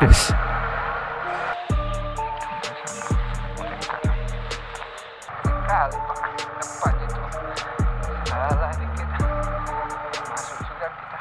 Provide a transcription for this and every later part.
Pedus. Kali pak depan itu salah dikit masuk juga kita.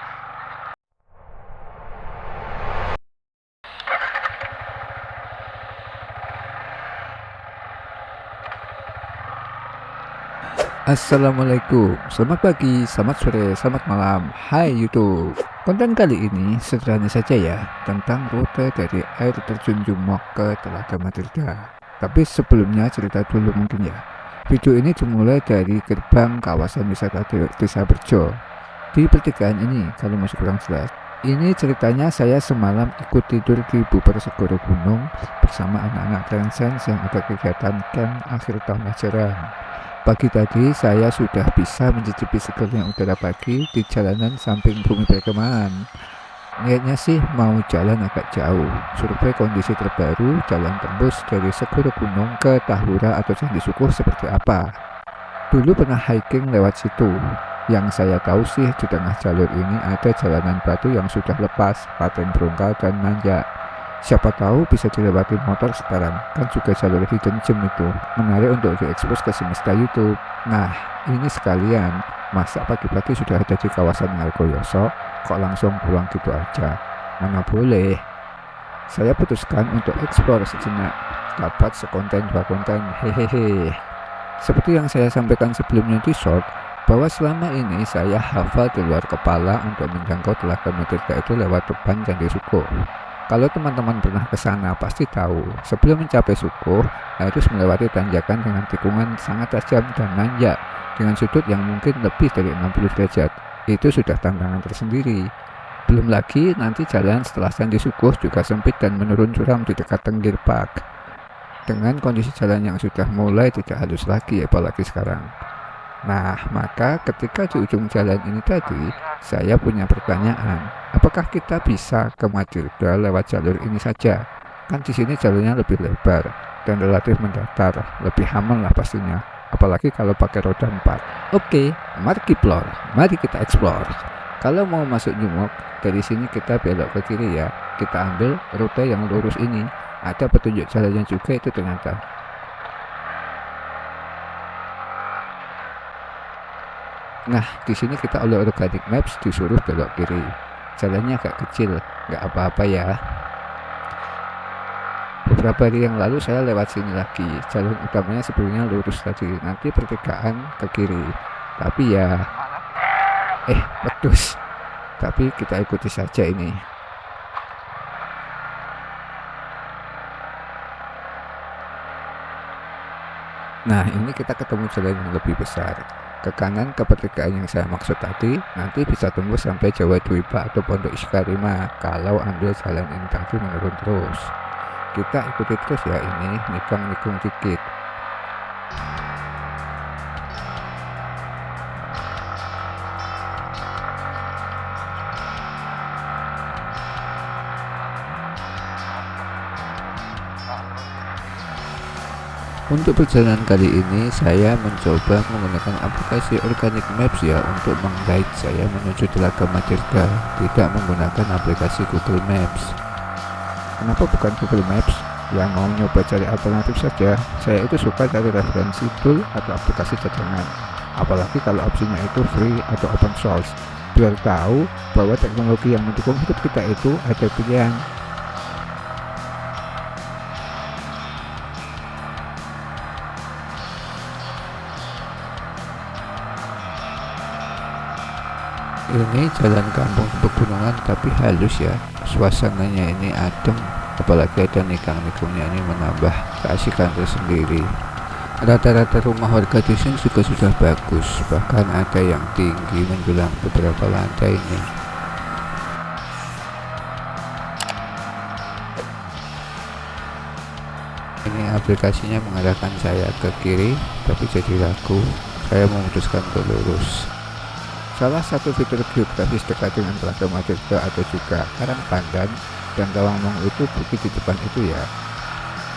Assalamualaikum, selamat pagi, selamat sore, selamat malam. Hai YouTube. Konten kali ini sederhana saja ya, tentang rute dari air terjun Jumok ke Telaga Matirda. Tapi sebelumnya cerita dulu mungkin ya. Video ini dimulai dari gerbang kawasan wisata Desa Berjo. Di pertigaan ini, kalau masih kurang jelas, ini ceritanya saya semalam ikut tidur di Buper Segoro Gunung bersama anak-anak Transens yang ada kegiatan camp akhir tahun ajaran. Pagi tadi saya sudah bisa mencicipi segernya udara pagi di jalanan samping bumi perkemahan. Niatnya sih mau jalan agak jauh, survei kondisi terbaru jalan tembus dari Segoro Gunung ke Tahura atau Candi Sukuh seperti apa. Dulu pernah hiking lewat situ. Yang saya tahu sih di tengah jalur ini ada jalanan batu yang sudah lepas, paten berungkal dan nanjak. Siapa tahu bisa dilewati motor sekarang, kan juga jalur hidden gem itu, menarik untuk diekspos ke semesta YouTube. Nah, ini sekalian, masa pagi-pagi sudah ada di kawasan Ngargoyoso, kok langsung pulang gitu aja? Mana boleh. Saya putuskan untuk eksplor sejenak, dapat sekonten dua konten, hehehe. Seperti yang saya sampaikan sebelumnya di short, bahwa selama ini saya hafal di luar kepala untuk menjangkau Telaga Matirda itu lewat depan Candi Sukuh. Kalau teman-teman pernah ke sana pasti tahu, sebelum mencapai Sukuh harus melewati tanjakan dengan tikungan sangat tajam dan nanjak dengan sudut yang mungkin lebih dari 60 derajat. Itu sudah tantangan tersendiri. Belum lagi nanti jalan setelah Candi Sukuh juga sempit dan menurun curam di dekat Tenggir Park. Dengan kondisi jalan yang sudah mulai tidak halus lagi apalagi sekarang. Nah, maka ketika di ujung jalan ini tadi, saya punya pertanyaan. Apakah kita bisa ke Matirda lewat jalur ini saja? Kan di sini jalurnya lebih lebar dan relatif mendatar, lebih aman lah pastinya. Apalagi kalau pakai roda 4. Oke, mari kita explore. Kalau mau masuk Jumok, dari sini kita belok ke kiri ya. Kita ambil rute yang lurus ini. Ada petunjuk jalannya juga itu ternyata. Nah, di sini kita oleh organic maps disuruh belok kiri. Jalannya agak kecil, nggak apa-apa ya. Beberapa hari yang lalu saya lewat sini lagi. Jalan utamanya sebelumnya lurus tadi, nanti pertigaan ke kiri. Tapi ya, pedus. Tapi kita ikuti saja ini. Nah, ini kita ketemu jalan yang lebih besar. Ke kanan ke pertigaan yang saya maksud tadi, nanti bisa tembus sampai Jawa Dwipa atau Pondok Iskarima kalau ambil jalan ini tadi menurun terus. Kita ikuti terus ya ini, nikung dikit. Untuk perjalanan kali ini saya mencoba menggunakan aplikasi Organic Maps ya untuk meng-guide saya menuju Telaga Matirda, tidak menggunakan aplikasi Google Maps. Kenapa bukan Google Maps? Yang mau nyoba cari alternatif saja. Saya itu suka cari referensi tool atau aplikasi cadangan, apalagi kalau opsinya itu free atau open source, biar tahu bahwa teknologi yang mendukung hidup kita itu ada pilihan. Ini jalan kampung pegunungan tapi halus ya, suasananya ini adem, apalagi ada nikung-nikungnya ini menambah keasikan tersendiri. Rata-rata rumah warga di sini juga sudah bagus, bahkan ada yang tinggi menjulang beberapa lantai ini. Ini aplikasinya mengarahkan saya ke kiri, tapi jadi ragu. Saya memutuskan untuk lurus. Salah satu fitur geografis dekat dengan Telaga Matirda atau juga Karangpandan dan Tawangmangu itu bukit di depan itu ya.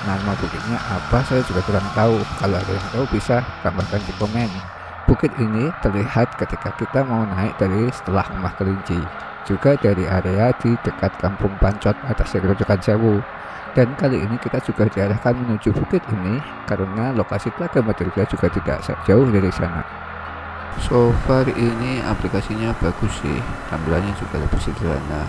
Nama bukitnya apa saya juga kurang tahu. Kalau ada yang tahu bisa tambahkan di komen. Bukit ini terlihat ketika kita mau naik dari setelah Rumah Kelinci, juga dari area di dekat Kampung Pancot atas Grojogan Sewu. Dan kali ini kita juga diarahkan menuju bukit ini karena lokasi Tlaga Madrika juga tidak jauh dari sana. So far ini aplikasinya bagus sih, tampilannya juga lebih sederhana.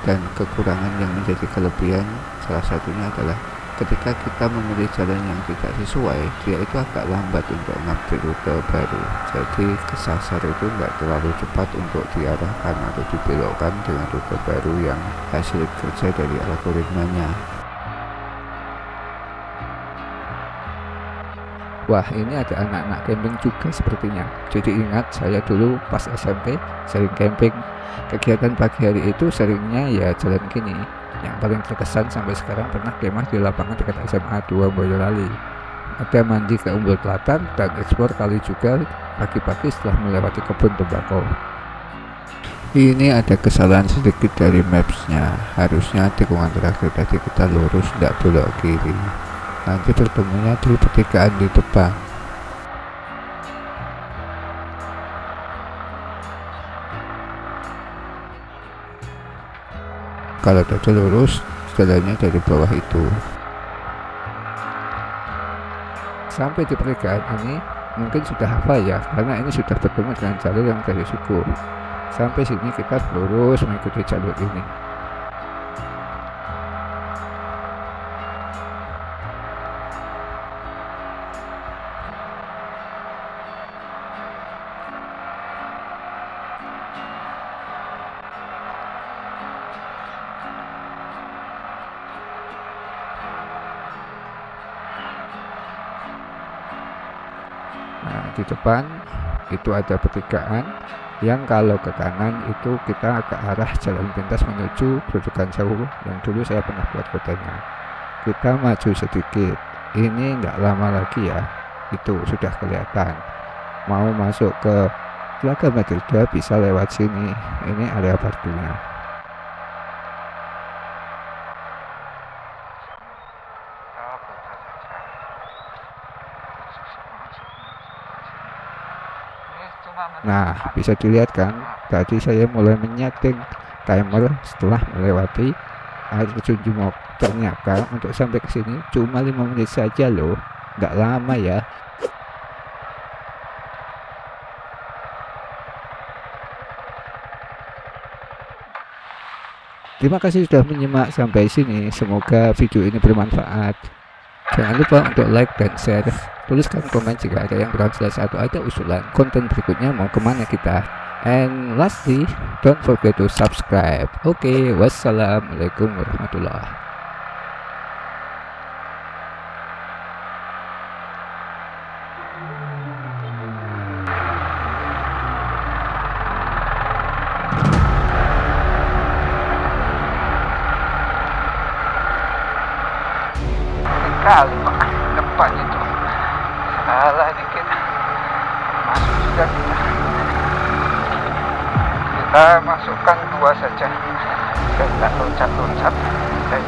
Dan kekurangan yang menjadi kelebihan salah satunya adalah ketika kita memilih jalan yang tidak sesuai, dia itu agak lambat untuk ngambil rute baru. Jadi kesasar itu nggak terlalu cepat untuk diarahkan atau dibelokkan dengan rute baru yang hasil kerja dari algoritmanya. Wah, ini ada anak-anak camping juga sepertinya. Jadi ingat saya dulu pas SMP sering camping. Kegiatan pagi hari itu seringnya ya jalan gini. Yang paling terkesan sampai sekarang pernah kemah di lapangan dekat SMA 2 Boyolali. Ada mandi ke Umbul Telatan dan eksplor kali juga pagi-pagi setelah melewati kebun tembakau. Ini ada kesalahan sedikit dari mapsnya. Harusnya tikungan terakhir tadi kita lurus, tidak belok kiri. Nanti bertemunya di pertigaan di depan. Kalau tadi lurus, jalannya dari bawah itu. Sampai di pertigaan ini mungkin sudah hafal ya, karena ini sudah bertemu dengan jalur yang dari suku. Sampai sini kita lurus mengikuti jalur ini. Nah, di depan itu ada pertigaan yang kalau ke kanan itu kita ke arah jalan pintas menuju Grojogan Sewu yang dulu saya pernah buat fotonya. Kita maju sedikit, ini nggak lama lagi ya, itu sudah kelihatan. Mau masuk ke Tlaga Madrika bisa lewat sini, ini area parkirnya. Nah, bisa dilihat kan, tadi saya mulai menyeting timer setelah melewati air terjun Jumok. Ternyata untuk sampai ke sini cuma 5 menit saja loh, nggak lama ya. Terima kasih sudah menyimak sampai sini, semoga video ini bermanfaat. Jangan lupa untuk like dan share. Tuliskan komen jika ada yang kurang jelas atau ada usulan konten berikutnya mau kemana kita. And lastly, don't forget to subscribe. Oke, wassalamualaikum warahmatullahi. Kali pak depan itu salah dikit masuk sudah kita masukkan 2 saja dan tak loncat-loncat dan